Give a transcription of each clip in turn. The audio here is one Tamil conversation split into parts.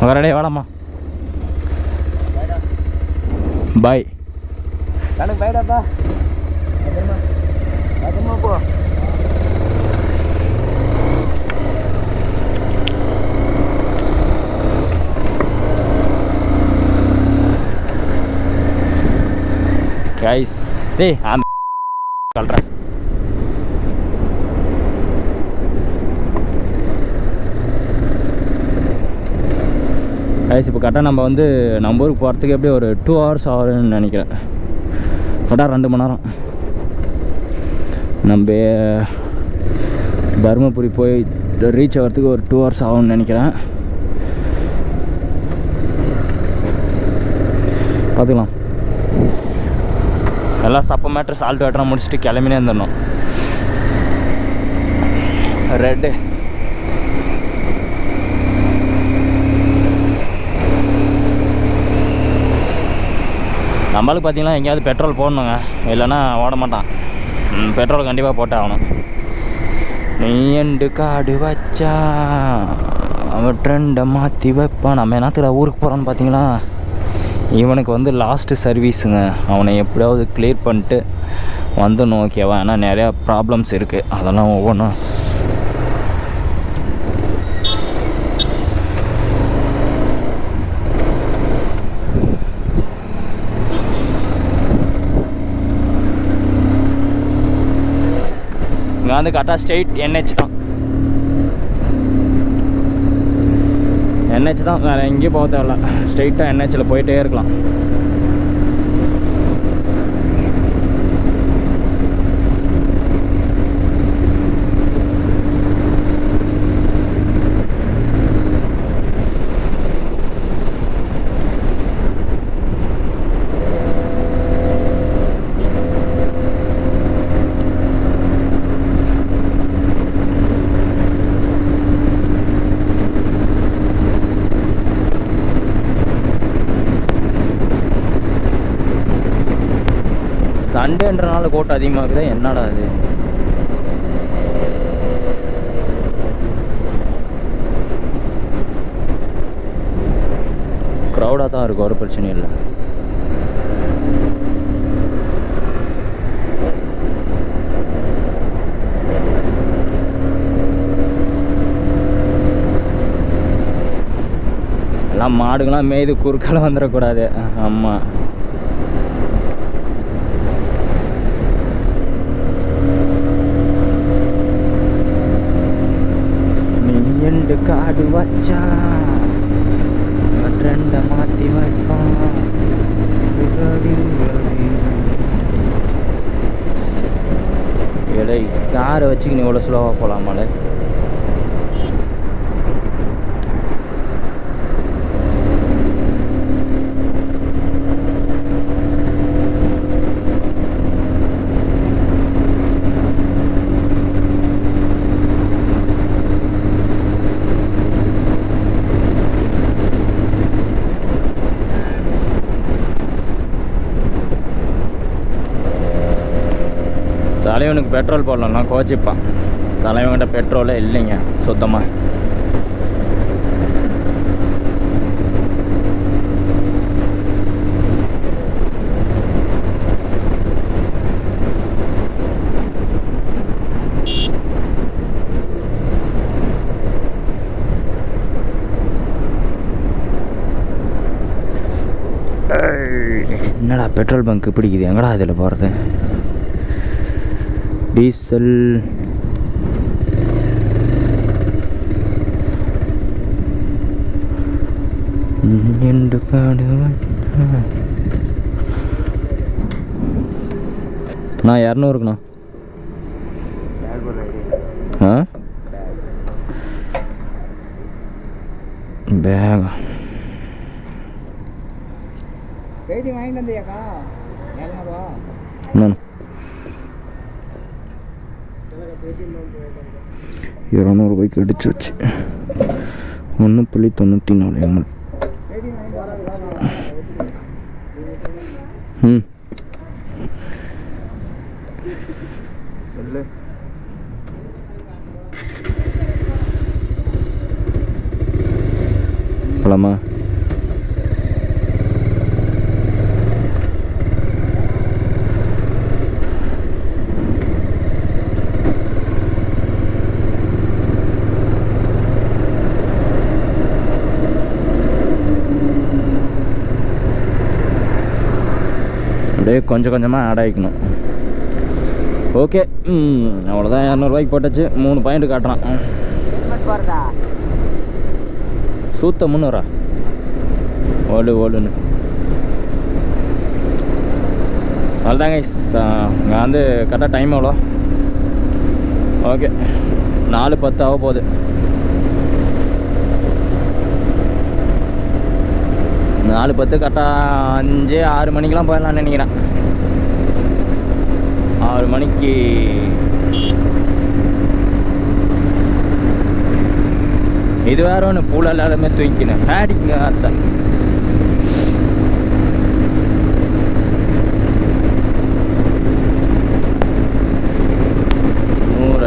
வரடே வாடாம்மா. பாய். கணக்கு பாய்டாப்பா. பத்திரமா போ. கைஸ் டேய் அந்த சொல்கிறேன். கைஸ் இப்போ கரெக்டாக நம்ம வந்து நம்ம ஊருக்கு போகிறதுக்கு எப்படியும் ஒரு 2 hours ஆகும்னு நினைக்கிறேன். கரெக்டாக 2 மணி நேரம். நம்ம தருமபுரி போய் ரீச் ஆகிறதுக்கு ஒரு 2 hours ஆகும்னு நினைக்கிறேன். பார்த்துக்கலாம். எல்லாம் சப்ப மேட்ரு சால்ட் வாட்டராக முடிச்சுட்டு கிளம்பினே இருந்துடணும். ரெட்டு நம்மளுக்கு பார்த்தீங்கன்னா எங்கேயாவது பெட்ரோல் போடணுங்க, இல்லைன்னா ஓட மாட்டான். பெட்ரோல் கண்டிப்பாக போட்டே ஆகணும். நீ எண்டு காடு வச்சா அவன் ட்ரெண்டை மாற்றி வைப்பான். நம்ம என்னத்துக்கு ஊருக்கு போகிறோன்னு பார்த்தீங்களா, இவனுக்கு வந்து லாஸ்ட்டு சர்வீஸுங்க. அவனை எப்படியாவது கிளியர் பண்ணிட்டு வந்துடணும், ஓகேவா? ஏன்னா நிறையா ப்ராப்ளம்ஸ் இருக்குது, அதெல்லாம் ஒவ்வொன்றும் இங்கே வந்து கரெக்டாக ஸ்ட்ரெயிட் NH தான். NH தான், வேறு எங்கேயும் போக தேவையில்ல. ஸ்ட்ரெயிட்டாக NHல போயிட்டே இருக்கலாம். சண்டேன்றனால கூட்டம் அதிகமாகுது. என்னடா அது? க்ரௌடாக தான் இருக்கும், ஒரு பிரச்சனையும் இல்லை. எல்லாம் மாடுகள்லாம் மேய்து குறுக்கால வந்துடக்கூடாது. ஆமாம். எண்டு காடு வச்சா ட்ரெண்டை மாற்றி வைப்பான். இலை காரை வச்சுக்கின்னு இவ்வளோ ஸ்லோவாக போகலாமால? தலைவனுக்கு பெட்ரோல் போடலாம் கோச்சிப்பான். தலைவன்கிட்ட பெட்ரோலே இல்லைங்க சுத்தமாக. என்னடா பெட்ரோல் பங்க் பிடிக்குது? எங்கடா இதில் போகிறது? டீசல் எண்டு காடு. நான் 200க்குண்ணா. ஆ பேக் வாங்கிட்டு வந்தியாக்கா? 200 ரூபாய்க்கு அடிச்சு வச்சு 1.94 ml. போகலாமா? அப்படியே கொஞ்சம் கொஞ்சமாக ஆட் ஆகிக்கணும். ஓகே, அவ்வளோதான். 200 போட்டாச்சு. 3 பாயிண்ட் காட்டுறான். சூத்த 300 ஓடுன்னு அவ்வளோதாங்க. இங்கே வந்து கரெக்டாக டைம் எவ்வளோ? ஓகே, 4:10 ஆக போகுது. 4:10 கரெக்டாக 5-6 மணிக்கெலாம் போயிடலான்னு நினைக்கிறேன். 6 மணிக்கு இது வேற ஒன்று பூல எல்லாருமே தூக்கினேன் ஆடிங்க அத்தை.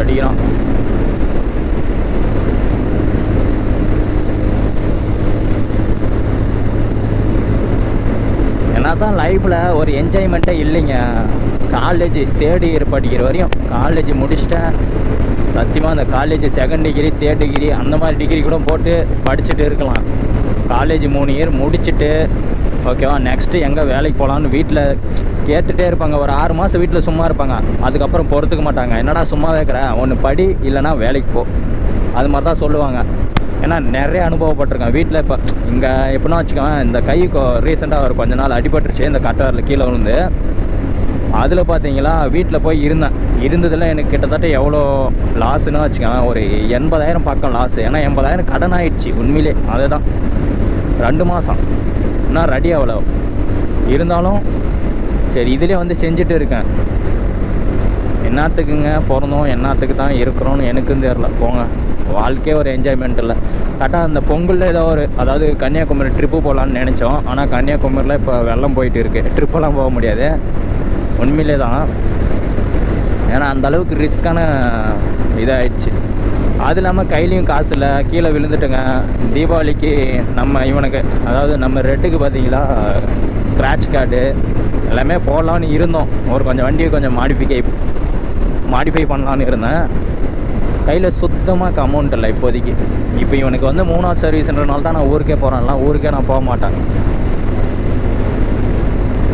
அடிக்கிறான். என்ன தான் லைஃப்பில் ஒரு என்ஜாய்மெண்ட்டே இல்லைங்க. காலேஜ் தேர்ட் இயர் படிக்கிற வரையும் காலேஜ் முடிச்சிட்டேன். சத்தியமாக அந்த college 2nd degree 3rd degree அந்த மாதிரி டிகிரி கூட போட்டு படிச்சுட்டு இருக்கலாம். காலேஜ் 3 இயர் முடிச்சுட்டு ஓகேவா, நெக்ஸ்ட்டு எங்கே வேலைக்கு போகலான்னு வீட்டில் கேட்டுகிட்டே இருப்பாங்க. ஒரு 6 மாதம் வீட்டில் சும்மா இருப்பாங்க. அதுக்கப்புறம் பொறுத்துக்க மாட்டாங்க. என்னடா சும்மா வைக்கிற, ஒன்று படி இல்லைனா வேலைக்கு போ, அது மாதிரி தான் சொல்லுவாங்க. ஏன்னா நிறைய அனுபவப்பட்டிருக்கேன் வீட்டில். இப்போ இங்கே எப்படின்னா வச்சுக்கோங்க, இந்த கைக்கு ரீசெண்டாக ஒரு கொஞ்ச நாள் அடிபட்டுருச்சு. இந்த கட்டாரில் கீழே விழுந்து. அதில் பார்த்தீங்களா வீட்டில் போய் இருந்ததில் எனக்கு கிட்டத்தட்ட எவ்வளோ லாஸுன்னு வச்சுக்கோங்க, ஒரு 80,000 பக்கம் லாஸு. ஏன்னா 80,000 கடன் ஆகிடுச்சு உண்மையிலே. அதுதான் 2 மாதம் இன்னும் ரெடி அவ்வளோ இருந்தாலும் சரி இதிலே வந்து செஞ்சுட்டு இருக்கேன். என்னத்துக்குங்க பிறந்தோம், என்னத்துக்கு தான் இருக்கிறோன்னு எனக்கும் தெரில. போங்க, வாழ்க்கையே ஒரு என்ஜாய்மெண்ட் இல்லை. கரெக்டாக அந்த பொங்கலில் ஏதோ ஒரு, அதாவது கன்னியாகுமரி ட்ரிப்பு போகலான்னு நினச்சோம். ஆனால் கன்னியாகுமரியில் இப்போ வெள்ளம் போயிட்டு இருக்குது. ட்ரிப்பெல்லாம் போக முடியாது உண்மையிலே தான். ஏன்னா அந்தளவுக்கு ரிஸ்க்கான இதாகிடுச்சு. அது இல்லாமல் கையிலையும் காசு இல்லை, கீழே விழுந்துட்டுங்க. தீபாவளிக்கு நம்ம இவனுக்கு, அதாவது நம்ம ரெட்டுக்கு பார்த்தீங்களா ஸ்க்ராட்ச் கார்டு எல்லாமே போடலான்னு இருந்தோம். ஒரு கொஞ்சம் வண்டியை கொஞ்சம் மாடிஃபை பண்ணலான்னு இருந்தேன். கையில் சுத்தமாக அமௌண்ட் இல்லை இப்போதைக்கு. இப்போ இவனுக்கு வந்து 3வது சர்வீஸ்ன்றனால தான் நான் ஊருக்கே போகிறேன்லாம். ஊருக்கே நான் போக மாட்டேன்.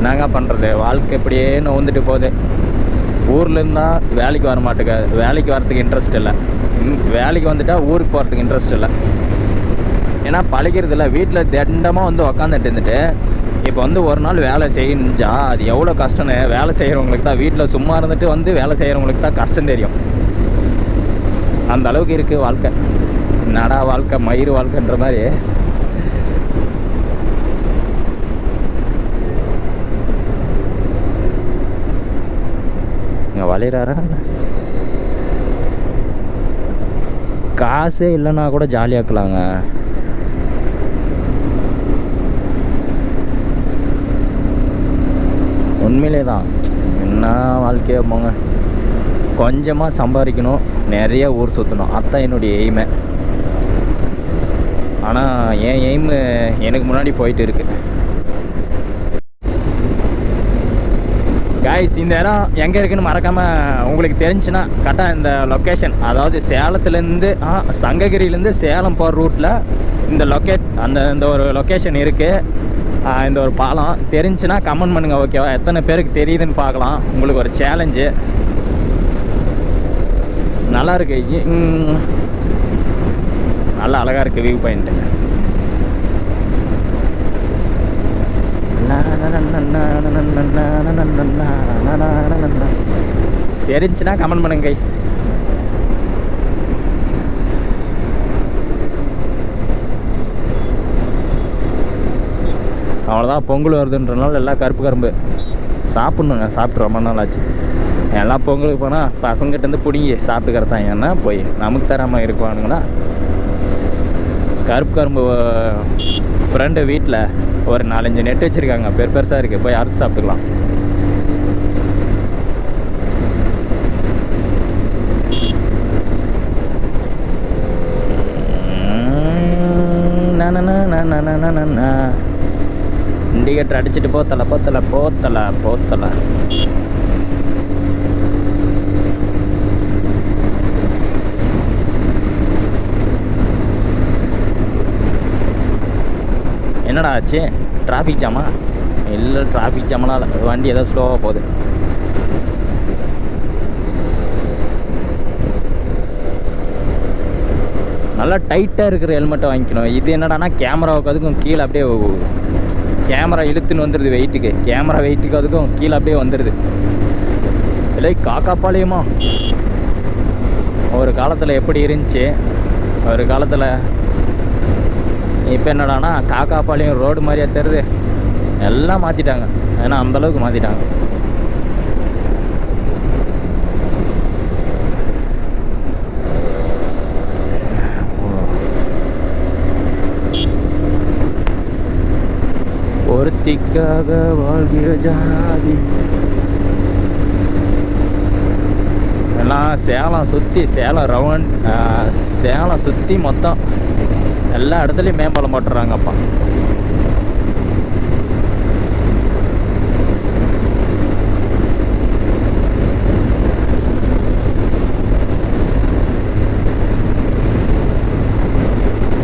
என்னங்க பண்ணுறது, வாழ்க்கை இப்படியே நோந்துட்டு போகுது. ஊரில் இருந்தால் வேலைக்கு வர மாட்டேங்காது, வேலைக்கு வரத்துக்கு இன்ட்ரெஸ்ட் இல்லை. வேலைக்கு வந்துட்டால் ஊருக்கு போகிறதுக்கு இன்ட்ரெஸ்ட் இல்லை. ஏன்னா பழகிறது இல்லை. வீட்டில் தண்டமாக வந்து உக்காந்துட்டு இருந்துட்டு இப்போ வந்து ஒரு நாள் வேலை செஞ்சால் அது எவ்வளோ கஷ்டம்னு வேலை செய்கிறவங்களுக்கு தான், வீட்டில் சும்மா இருந்துட்டு வந்து வேலை செய்கிறவங்களுக்கு தான் கஷ்டம் தெரியும். அந்த அளவுக்கு இருக்குது வாழ்க்கை. நடா வாழ்க்கை மயிறு வாழ்க்கைன்ற மாதிரி. வளைகிறாரா? காசே இல்லைன்னா கூட ஜாலியாக்கலாங்க. உண்மையிலே தான். என்ன வாழ்க்கையாக போங்க. கொஞ்சமாக சம்பாதிக்கணும், நிறைய ஊர் சுற்றணும், அதுதான் என்னுடைய எய்மை. ஆனால் என் எய்மு எனக்கு முன்னாடி போயிட்டு இருக்கு. காய்ஸ், இந்த இடம் எங்கே இருக்குதுன்னு மறக்காமல் உங்களுக்கு தெரிஞ்சுன்னா கரெக்டாக இந்த லொக்கேஷன், அதாவது சேலத்துலேருந்து சங்ககிரியிலேருந்து சேலம் போகிற ரூட்டில் இந்த ஒரு லொக்கேஷன் இருக்குது. இந்த ஒரு பாலம் தெரிஞ்சுன்னா கமெண்ட் பண்ணுங்கள் ஓகேவா. எத்தனை பேருக்கு தெரியுதுன்னு பார்க்கலாம். உங்களுக்கு ஒரு சேலஞ்சு. நல்லா இருக்கு, நல்லா அழகாக இருக்குது வியூ பாயிண்ட்டு. தெரிஞ்சுன்னா கமெண்ட் பண்ணுங்க கைஸ். அவ்வளோதான், பொங்கல் வருதுன்றனால எல்லாம் கரும்பு சாப்பிட்ணுங்க. சாப்பிட்டு ரொம்ப நாள் ஆச்சு. எல்லாம் பொங்கலுக்கு போனால் பசங்கிட்டேருந்து பிடிங்கி சாப்பிட்டுக்கிறதான். ஏன்னா போய் நமக்கு தராமல் இருக்குவானுங்கன்னா. கரும்பு ஃப்ரெண்டு வீட்டில் ஒரு 4-5 நெட் வச்சுருக்காங்க, பெருசாக இருக்குது. போய் அறுத்து சாப்பிட்டுக்கலாம். இண்டிகேட்டர் அடிச்சுட்டு போத்தலை போத்தலை போத்தலை போத்தலை. என்னடா ஆச்சு? டிராஃபிக் ஜாமா? இல்லை, டிராஃபிக் ஜாமெலாம் இல்லை, வண்டி ஏதோ ஸ்லோவாக போகுது. நல்லா டைட்டாக இருக்கிற ஹெல்மெட்டை வாங்கிக்கணும். இது என்னடானா கேமராவுக்கு அதுக்கும் கீழே அப்படியே கேமரா இழுத்துன்னு வந்துடுது வெயிட்டுக்கு. கேமரா வெயிட்டுக்கு அதுக்கும் கீழே அப்படியே வந்துடுது. இல்லை காக்காப்பாளையமா ஒரு காலத்தில் எப்படி இருந்துச்சு, ஒரு காலத்தில். இப்போ என்னடானா காக்காப்பாளையம் ரோடு மாதிரியா தெரியுது. எல்லாம் மாற்றிட்டாங்க. ஏன்னா அந்தளவுக்கு மாற்றிட்டாங்க. ஒருத்திக்காக வாழ்கிற ஜாதி எல்லாம் சேலம் சுற்றி, சேலம் ரவுண்ட், சேலம் சுற்றி மொத்தம் எல்லா இடத்துலையும் மேம்பாலம் போட்டுறாங்கப்பா.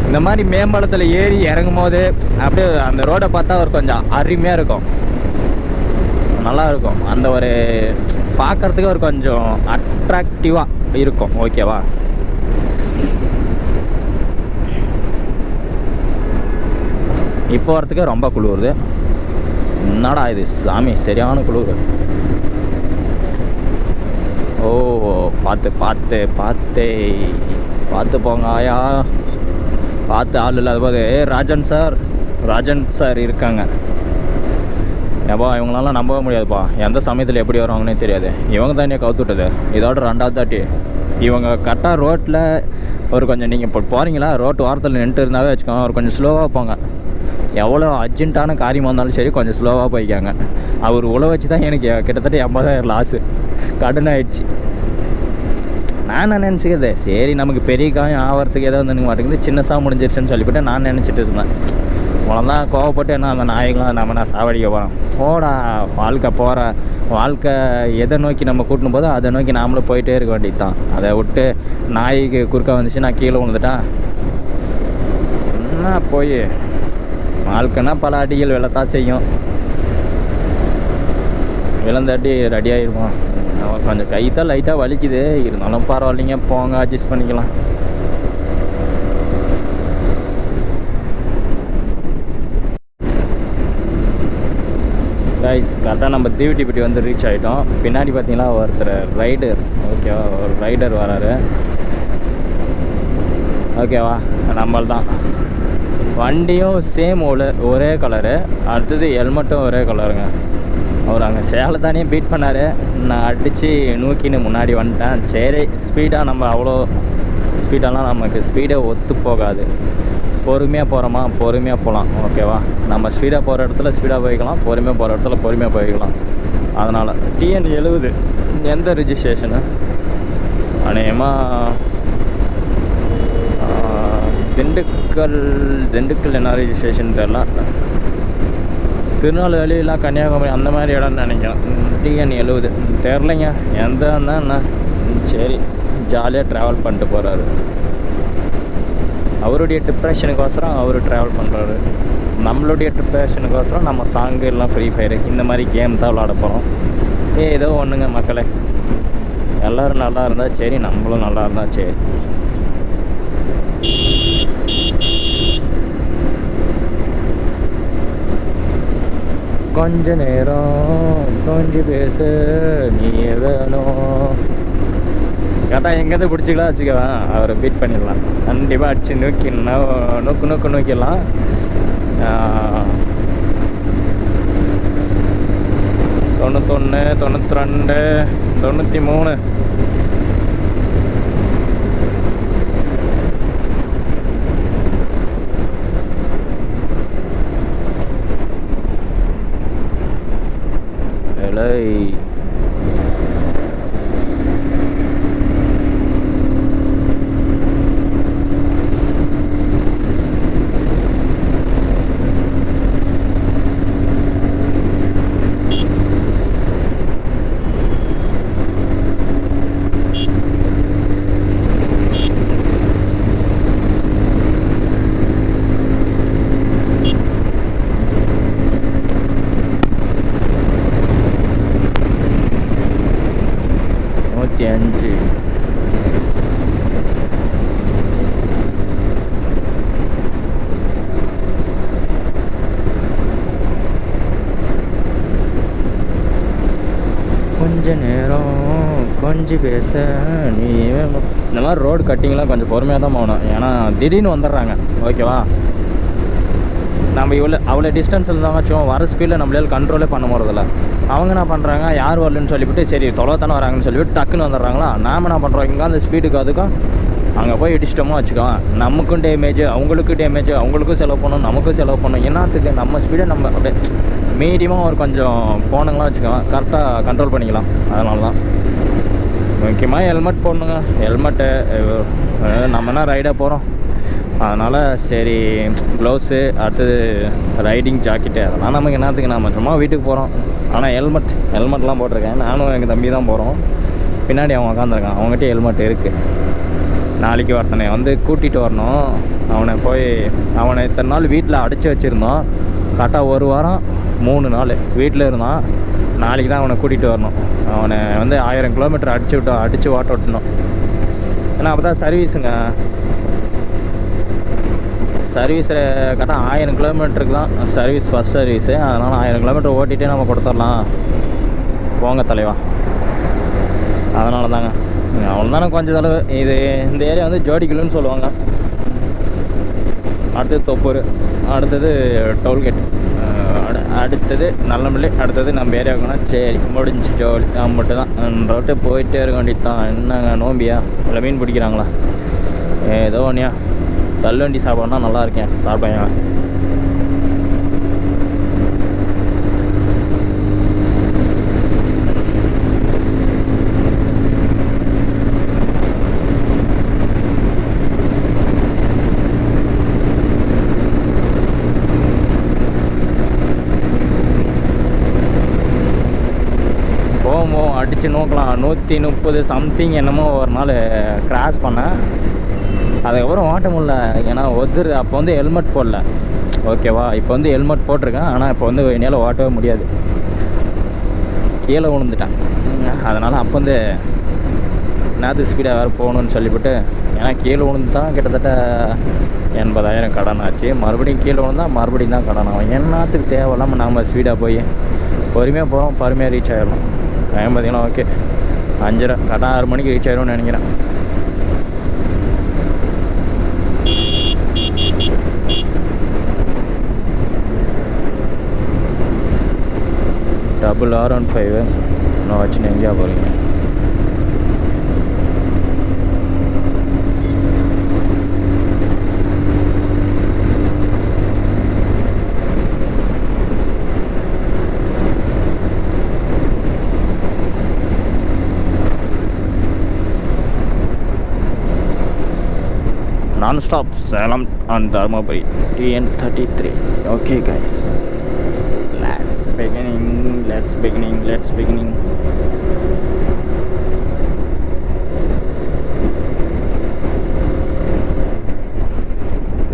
இந்த மாதிரி மேம்பாலத்தில் ஏறி இறங்கும் போது அப்படியே அந்த ரோடை பார்த்தா ஒரு கொஞ்சம் அருமையாக இருக்கும், நல்லா இருக்கும். அந்த ஒரு பார்க்குறதுக்கு ஒரு கொஞ்சம் அட்ராக்டிவாக இருக்கும். ஓகேவா? இப்போ வரத்துக்கு ரொம்ப குளிருது. என்னடா இது சாமி, சரியான குளிர். ஓ, பார்த்து பார்த்து பார்த்து பார்த்து போங்க ஆயா, பார்த்து ஆள் இல்லாத போது. ராஜன் சார் இருக்காங்க. ஏப்பா இவங்களெல்லாம் நம்பவே முடியாதுப்பா. எந்த சமயத்தில் எப்படி வருவாங்கன்னே தெரியாது. இவங்க தானே கவுத்து விட்டது. இதோட 2வது தாட்டி இவங்க கரெக்டாக ரோட்டில் ஒரு கொஞ்சம் நீங்கள் இப்போ போகிறீங்களா, ரோட்டு வாரத்தில் நின்றுட்டு இருந்தாவே வச்சுக்கோங்க, அவர் கொஞ்சம் ஸ்லோவாக போங்க. எவ்வளோ அர்ஜென்ட்டான காரியமாக இருந்தாலும் சரி கொஞ்சம் ஸ்லோவாக போய்க்காங்க. அவர் உழை வச்சு தான் எனக்கு கிட்டத்தட்ட 80,000 லாஸு கடன் ஆயிடுச்சு. நான் நினச்சிக்கிறதே சரி நமக்கு பெரிய காயம் ஆகிறதுக்கு ஏதோ வந்து மாட்டேங்குது, சின்னசாக முடிஞ்சிருச்சுன்னு சொல்லிவிட்டு நான் நினச்சிட்டு இருந்தேன். உனதான் கோவப்பட்டு என்ன அந்த நாய்களாம் நம்ம நான் சாவடிக்க போகிறோம். போடா, வாழ்க்கை போகிற வாழ்க்கை எதை நோக்கி நம்ம கூட்டின்னு போதோ அதை நோக்கி நாமளும் போயிட்டே இருக்க வேண்டியது தான். அதை விட்டு நாய்க்கு குறுக்க வந்துச்சு நான் கீழே விழுந்துட்டேன். என்ன போய் வாழ்க்கைன்னா பல அடிகள் விழத்தான் செய்யும். விழுந்தாட்டி ரெடி ஆகிருவோம். கொஞ்சம் கை தான் லைட்டாக வலிக்குது, இருந்தாலும் பரவாயில்லைங்க, போங்க அட்ஜஸ்ட் பண்ணிக்கலாம். கைஸ் கரெக்டாக நம்ம தீவிட்டிப்பட்டி வந்து ரீச் ஆகிட்டோம். பின்னாடி பார்த்தீங்கன்னா ஒருத்தர் ரைடர், ஓகேவா, ஒரு ரைடர் வராரு. ஓகேவா, நம்மள் தான். வண்டியும் சேம் ஒரே கலரு, அடுத்தது ஹெல்மெட்டும் ஒரே கலருங்க. அவர் அங்கே சேலத்தானே பீட் பண்ணார். நான் அடித்து நூக்கின்னு முன்னாடி வந்துட்டேன். சரி, ஸ்பீடாக நம்ம அவ்வளோ ஸ்பீடெல்லாம் நமக்கு ஸ்பீடே ஒத்து போகாது. பொறுமையாக போகிறோமா, பொறுமையாக போகலாம். ஓகேவா, நம்ம ஸ்பீடாக போகிற இடத்துல ஸ்பீடாக போய்க்கலாம், பொறுமையாக போகிற இடத்துல பொறுமையாக போய்க்கலாம். அதனால் TN 70 எந்த ரிஜிஸ்ட்ரேஷனு? அநேகமாக திண்டுக்கல் என்ன ரிஜிஸ்ட்ரேஷன் தெரில. திருநெல்வேலியெலாம் கன்னியாகுமரி அந்த மாதிரி இடம்னு நினைக்கிறேன். TN 70 தெரிலைங்க எந்த என்ன. சரி, ஜாலியாக ட்ராவல் பண்ணிட்டு போகிறாரு. அவருடைய டிப்ரெஷனுக்கோசரம் அவர் ட்ராவல் பண்ணுறாரு. நம்மளுடைய டிப்ரெஷனுக்கோசரம் நம்ம சாங்கு எல்லாம் ஃப்ரீ ஃபயரு இந்த மாதிரி கேம் தான் விளாட போகிறோம். ஏதோ ஒன்றுங்க மக்களே, எல்லோரும் நல்லா இருந்தால் சரி, நம்மளும் நல்லா இருந்தால் சரி. கொஞ்ச நேரம் கொஞ்சம் பேச நீ வேணும். கரெக்டாக எங்கேருந்து பிடிச்சிக்கலாம் வச்சுக்கலாம், அவரை பீட் பண்ணிடலாம். கண்டிப்பாக அடிச்சு நோக்கிடலாம். 91, 92, 93. கொஞ்சம் பேச நீ இந்த மாதிரி ரோடு கட்டிங்லாம் கொஞ்சம் பொறுமையாக தான் போகணும். ஏன்னா திடீர்னு வந்துடுறாங்க. ஓகேவா, நம்ம அவ்வளோ டிஸ்டன்ஸ் இருந்தாச்சும் வர ஸ்பீடில் நம்மளால கண்ட்ரோலே பண்ண போகிறதில்ல. அவங்க என்ன பண்ணுறாங்க, யார் வரலன்னு சொல்லிவிட்டு சரி தொலைத்தானே வராங்கன்னு சொல்லிவிட்டு டக்குன்னு வந்துடுறாங்களா. நாம் என்ன பண்ணுறோம், இங்கே அந்த ஸ்பீடுக்கு அதுக்கும் அங்கே போய் இடிச்சிட்டோமோ வச்சுக்கோ, நமக்கும் டேமேஜ், அவங்களுக்கும் டேமேஜ், அவங்களுக்கும் செலவு பண்ணணும், நமக்கும் செலவு பண்ணணும். என்னத்துக்கு நம்ம ஸ்பீடை நம்ம அப்படியே மீடியமாக ஒரு கொஞ்சம் போனங்களாம் வச்சுக்கோங்க, கரெக்டாக கண்ட்ரோல் பண்ணிக்கலாம். அதனால தான் முக்கியமாக ஹெல்மெட் போடணுங்க. ஹெல்மெட்டு நம்ம என்ன ரைடாக போகிறோம், அதனால் சரி க்ளவுஸு, அடுத்தது ரைடிங் ஜாக்கெட்டு, அதெல்லாம் நமக்கு என்னத்துக்கு, நம்ம சும்மா வீட்டுக்கு போகிறோம். ஆனால் ஹெல்மெட்லாம் போட்டிருக்கேன். நானும் எங்கள் தம்பி தான் போகிறோம். பின்னாடி அவன் உட்காந்துருக்கான், அவங்ககிட்ட ஹெல்மெட் இருக்குது. நாளைக்கு ஒருத்தனை வந்து கூட்டிகிட்டு வரணும். அவனை இத்தனை நாள் வீட்டில் அடைச்சி வச்சுருந்தோம். கரெக்டாக ஒரு வாரம் 3 நாள் வீட்டில் இருந்தான். நாளைக்கு தான் அவனை கூட்டிகிட்டு வரணும். அவனை வந்து 1000 கிலோமீட்டர் அடித்து வாட்ட விட்டணும். ஏன்னா அப்போ தான் சர்வீஸுங்க, சர்வீஸில் கரெக்டாக 1000 கிலோமீட்டருக்கு தான் சர்வீஸ், ஃபஸ்ட் சர்வீஸு. அதனால் 1000 கிலோமீட்டர் ஓட்டிகிட்டே நம்ம கொடுத்துடலாம். போங்க தலைவா. அதனால தாங்க, அவ்வளோதானே கொஞ்சம் செலவு. இந்த ஏரியா வந்து ஜோடிக்குள்ளுன்னு சொல்லுவாங்க. அடுத்தது தொப்பூர், அடுத்தது டோல்கேட், அடுத்தது நல்லமல்லி, அடுத்தது நம்ம ஏரியாவுக்குன்னா சரி முடிஞ்சு ஜோலி. மட்டும் தான் ரோட்டு போயிட்டே இருக்க வேண்டியது தான். என்னங்க நோம்பியா இல்லை மீன் பிடிக்கிறாங்களா ஏதோ ஒன்றியா, தள்ளுவண்டி சாப்பிட்னா நல்லா இருக்கேன், சாப்பிட்டேன். அடித்து நோக்கலாம். 130 சம்திங் என்னமோ ஒரு நாள் கிராஸ் பண்ணேன். அதுக்கப்புறம் ஓட்ட முடியல, ஏன்னா அப்போ வந்து ஹெல்மெட் போடல. ஓகேவா, இப்போ வந்து ஹெல்மெட் போட்டிருக்கேன். ஆனால் இப்போ வந்து என்னால் ஓட்டவே முடியாது, கீழே விழுந்துட்டேன். அதனால் அப்போ வந்து நேற்று ஸ்பீடாக வேறு போகணுன்னு சொல்லிவிட்டு, ஏன்னா கீழே விழுந்து தான் கிட்டத்தட்ட 80,000 கடன் ஆச்சு. மறுபடியும் கீழே விழுந்தால் மறுபடியும் தான் கடன் ஆகும். என்னத்துக்கு தேவையில்லாமல் நாம் ஸ்பீடாக போய் பொறுமையாக போகிறோம், பொறுமையாக ரீச் ஆகிடலாம். டைம் பார்த்தீங்கன்னா ஓகே 5:30, கரெக்டாக 6 மணிக்கு ரீச் ஆகிடும்னு நினைக்கிறேன். R15 நான் வச்சுன்னு எங்கேயா போகிறீங்க? Non-stop Salem and Dharmapuri TN33. Okay guys, let's beginning. Let's beginning.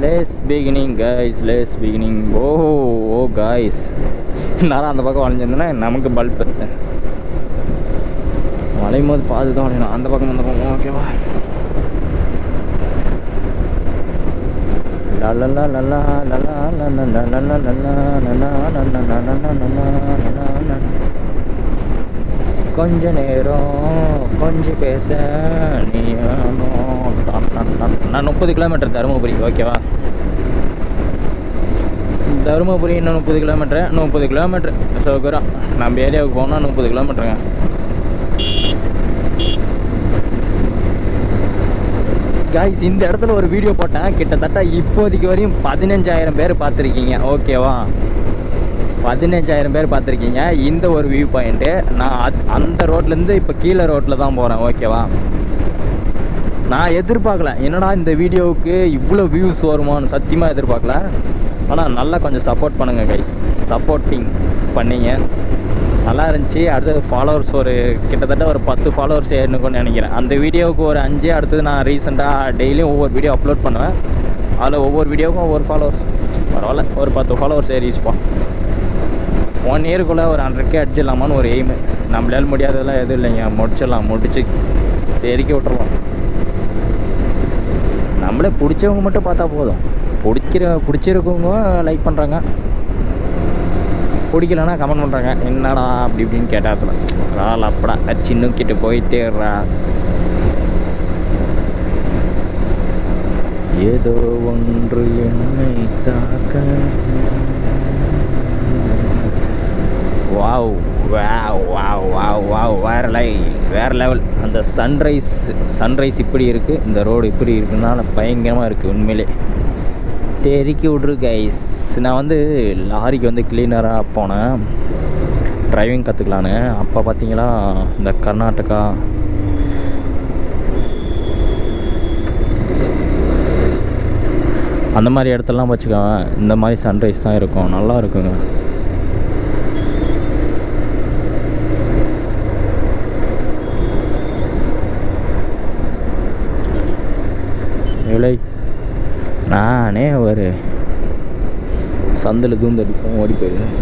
Let's beginning guys, let's beginning. Oh guys, நான் அந்த பக்கம் வளைஞ்சிருந்தேன்னா நமக்கு பல்ப் வளையும் போது பார்த்து தான் வளையணும். அந்த பக்கம் ஓகேவா. கொஞ்ச நேரம் கொஞ்சம் பேச நீ. நான் 30 கிலோமீட்டர் தருமபுரி. ஓகேவா, தருமபுரி இன்னும் 30 கிலோமீட்டர் சௌகரம். நம்ம ஏரியாவுக்கு போனால் 30 கிலோமீட்டருங்க. காய்ஸ், இந்த இடத்துல ஒரு வீடியோ போட்டேன். கிட்டத்தட்ட இப்போதைக்கு வரையும் 15,000 பேர் பார்த்துருக்கீங்க. ஓகேவா, 15,000 பேர் பார்த்துருக்கீங்க இந்த ஒரு வியூ பாயிண்ட்டு. நான் அந்த ரோட்லேருந்து இப்போ கீழே ரோட்டில் தான் போகிறேன். ஓகேவா, நான் எதிர்பார்க்கல, என்னடா இந்த வீடியோவுக்கு இவ்வளோ வியூஸ் வருமானு சத்தியமாக எதிர்பார்க்கல. ஆனால் நல்லா கொஞ்சம் சப்போர்ட் பண்ணுங்கள் கைஸ். சப்போர்ட்டிங் பண்ணிங்க, நல்லா இருந்துச்சு. அடுத்தது ஃபாலோவர்ஸ் கிட்டத்தட்ட ஒரு 10 ஃபாலோவர்ஸ் ஏறணுக்குன்னு நினைக்கிறேன். அந்த வீடியோவுக்கு ஒரு 5. அடுத்தது நான் ரீசெண்டாக டெய்லியும் ஒவ்வொரு வீடியோ அப்லோட் பண்ணுவேன். அதில் ஒவ்வொரு வீடியோவுக்கும் ஒவ்வொரு ஃபாலோவர்ஸ், பரவாயில்ல ஒரு 10 ஃபாலோவர்ஸ் ஏறிச்சுப்போம். 1 இயருக்குள்ளே ஒரு 100K அடிச்சிடலாமான்னு ஒரு எய்மு. நம்மளால் முடியாததெல்லாம் எதுவும் இல்லைங்க, முடிச்சு தெரிக்க விட்டுருவோம். நம்மளே பிடிச்சவங்க மட்டும் பார்த்தா போதும். பிடிச்சிருக்கவங்க லைக் பண்ணுறாங்க, பிடிக்கலன்னா கமெண்ட் பண்ணுறாங்க, என்னடா அப்படி இப்படின்னு கேட்டாத்துல ரால் அப்படா சின்னுக்கிட்டு போயிட்டேறா. ஏதோ ஒன்று என்னை தாக்க. Wow wow wow wow wow வேறு லெவல். அந்த சன்ரைஸ் இப்படி இருக்குது, இந்த ரோடு இப்படி இருக்குனால பயங்கரமாக இருக்குது உண்மையிலே. தெறிக்கி விட்ரு கைஸ். நான் வந்து லாரிக்கு வந்து கிளீனராக போனேன் டிரைவிங் கற்றுக்கலான்னு. அப்போ பார்த்தீங்களா இந்த கர்நாடகா அந்த மாதிரி இடத்துலலாம் வச்சுக்கோங்க, இந்த மாதிரி சன்ரைஸ் தான் இருக்கும், நல்லா இருக்குங்க. நானே ஒரு சந்தில் தூந்தடிப்போம் ஓடி போயிடுவேன்.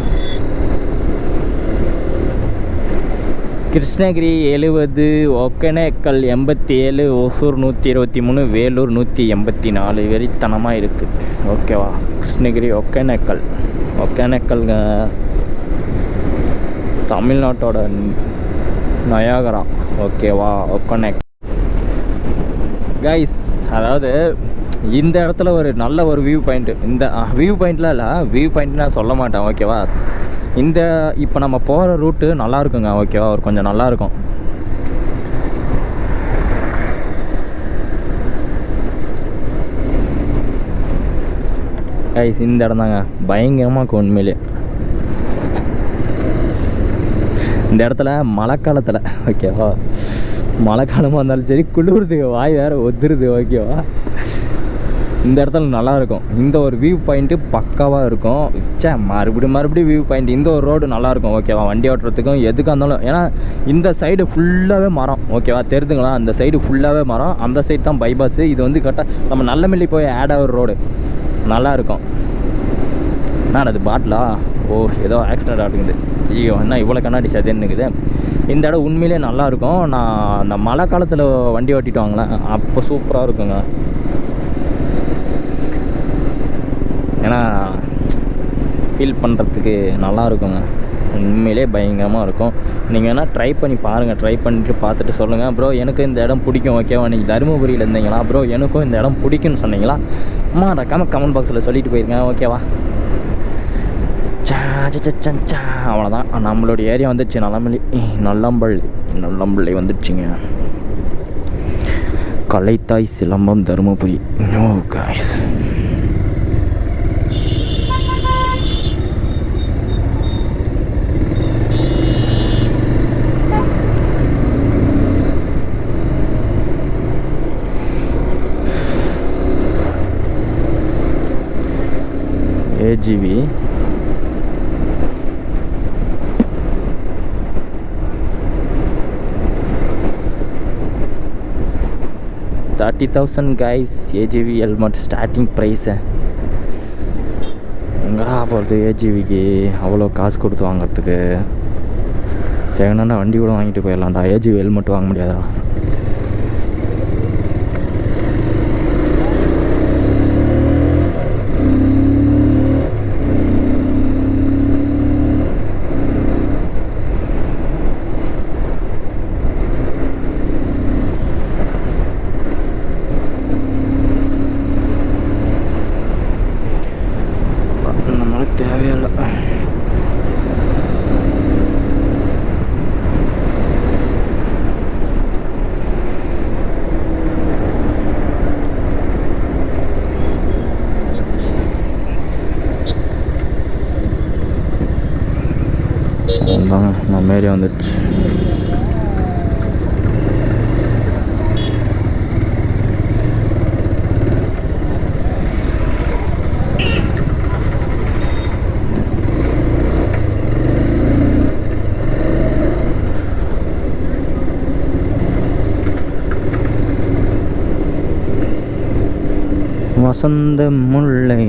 கிருஷ்ணகிரி 70, ஒகேனக்கல் 87, ஒசூர் 123, வேலூர் 184. வெறித்தனமாக இருக்குது. ஓகேவா? கிருஷ்ணகிரி ஒகேனக்கல்ங்க தமிழ்நாட்டோட நயாகரா. ஓகேவா? ஒகேனக்கல் கைஸ். அதாவது இந்த இடத்துல ஒரு நல்ல ஒரு வியூ பாயிண்ட்டு. இந்த வியூ பாயிண்ட்லாம் இல்லை, வியூ பாயிண்ட் நான் சொல்ல மாட்டேன். ஓகேவா? இந்த இப்போ நம்ம போகிற ரூட்டு நல்லா இருக்குங்க. ஓகேவா? ஒரு கொஞ்சம் நல்லாயிருக்கும். கைஸ் இந்த இடம் தாங்க பயங்கரமாக இருக்கும் உண்மையிலே. இந்த இடத்துல மழைக்காலத்தில் ஓகேவா, மழைக்காலமாக இருந்தாலும் சரி, குளிர்றதுக்கு வாய் வேறு ஒத்துருது. ஓகேவா? இந்த இடத்துல நல்லாயிருக்கும். இந்த ஒரு வியூ பாயிண்ட்டு பக்காவாக இருக்கும். மறுபடியும் வியூ பாயிண்ட். இந்த ஒரு ரோடு நல்லாயிருக்கும். ஓகேவா? வண்டி ஓட்டுறதுக்கும் எதுக்காக இருந்தாலும். ஏன்னா இந்த சைடு ஃபுல்லாகவே மரம். ஓகேவா? தெரிதுங்களா? அந்த சைடு ஃபுல்லாகவே மரம். அந்த சைடு தான் பைபாஸு. இது வந்து கரெக்டாக நம்ம நல்லமில்லி போய் ஆட் ஆகிற ரோடு. நல்லாயிருக்கும். நான் அது பாட்டிலா ஏதோ ஆக்சிடென்ட் ஆகுது. ஐயோ என்ன இவ்வளோ கண்ணாடி சதுன்னுக்குது. இந்த இடம் உண்மையிலே நல்லாயிருக்கும். நான் அந்த மழை காலத்தில் வண்டி ஓட்டிட்டு வாங்களேன், அப்போ சூப்பராக இருக்குங்க. ஏன்னா ஃபீல் பண்ணுறதுக்கு நல்லா இருக்குங்க. உண்மையிலே பயங்கரமாக இருக்கும். நீங்கள் வேணால் ட்ரை பண்ணி பாருங்கள். ட்ரை பண்ணிட்டு பார்த்துட்டு சொல்லுங்கள். ப்ரோ எனக்கு இந்த இடம் பிடிக்கும். ஓகேவா? நீங்கள் தருமபுரியில் இருந்தீங்களா? ப்ரோ எனக்கும் இந்த இடம் பிடிக்குன்னு சொன்னீங்களா? அம்மா கமெண்ட் பாக்ஸில் சொல்லிட்டு போயிருங்க. ஓகேவா? அவ்வளோதான். நம்மளுடைய ஏரியா வந்துடுச்சு. நல்லம்பள்ளி வந்துடுச்சுங்க. Kalaithai silambam Dharmapuri. No guys. AGV $30,000 guys. AGV helmet starting price. எங்கடா போகிறது ஏஜிவிக்கு அவ்வளோ காசு கொடுத்து வாங்கிறதுக்கு? செகண்ட் வண்டி கூட வாங்கிட்டு போயிடலாம்டா. ஏஜிவி ஹெல்மெட் வாங்க முடியாதா? நம்ம ஏரியா வந்துடுச்சு. வசந்த முல்லை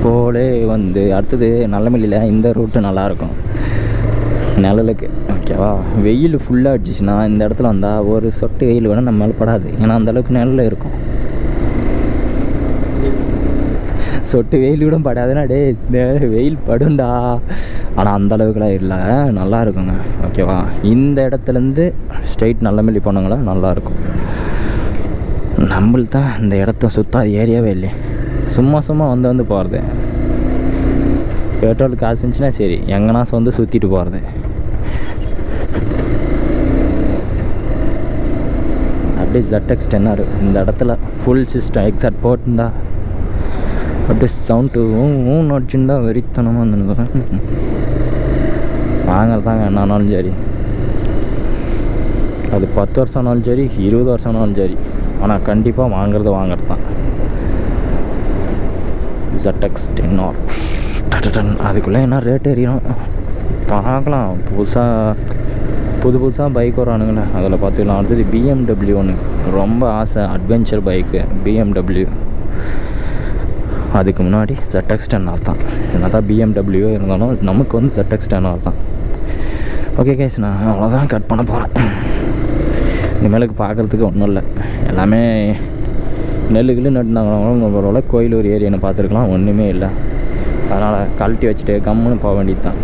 போலே வந்து அடுத்தது நல்லமில்லியில் இந்த ரூட்டு நல்லாயிருக்கும் நிழலுக்கு. ஓகேவா? வெயில் ஃபுல்லாக அடிச்சிச்சுன்னா இந்த இடத்துல வந்தால் ஒரு சொட்டு வெயில் வேணால் நம்ம மேலே படாது. ஏன்னா அந்தளவுக்கு நிழலில் இருக்கும். சொட்டு வெயில் கூட படாதுன்னா டே இந்த வெயில் படுண்டா ஆனால் அந்தளவுக்குலாம் இல்லை, நல்லா இருக்குங்க. ஓகேவா, இந்த இடத்துலேருந்து ஸ்ட்ரெயிட் நல்லமல்லி போனாங்களா நல்லாயிருக்கும். நம்மளுக்கு தான் இந்த இடத்த சுத்தாத ஏரியாவே இல்லையே, சும்மா சும்மா வந்து போகிறது. பெட்ரோல் காசு இருந்துச்சுன்னா சரி, எங்கன்னா வந்து சுற்றிட்டு போகிறது. அப்படியே ZX 10R இந்த இடத்துல ஃபுல் சிஸ்டம் எக்ஸாக்ட் போட்டுருந்தா அப்படியே சவுண்டு நடிச்சுருந்தா வெறித்தனமாக இருந்துருக்கும். வாங்கிறதாங்க என்னாலும் சரி, அது 10 வருஷம் ஆனாலும் சரி 20 வருஷம் ஆனாலும் சரி, ஆனால் கண்டிப்பாக வாங்கிறது தான். ZX 10R அதுக்குள்ளே என்ன ரேட் எறியும் பார்க்கலாம். புதுசாக பைக் வரானுங்களே, அதில் பார்த்துக்கலாம். அடுத்தது BMW ஒன்று ரொம்ப ஆசை, அட்வென்ச்சர் பைக்கு BMW. அதுக்கு முன்னாடி ZX 10R தான். என்ன தான் BMW இருந்தாலும் நமக்கு வந்து ZX 10R தான். ஓகே கைஸ், நான் அவ்வளோதான் கட் பண்ண போகிறேன். இனிமேலுக்கு பார்க்குறதுக்கு ஒன்றும் இல்லை, எல்லாமே நெல்லுக்குள்ளே நட்டுனாங்கன்னா பரவாயில்ல. கோயில் ஒரு ஏரியான்னு பார்த்துருக்கலாம், ஒன்றுமே இல்லை. அதனால் கழட்டி வச்சுட்டு கம்முன்னு போக வேண்டியது தான்.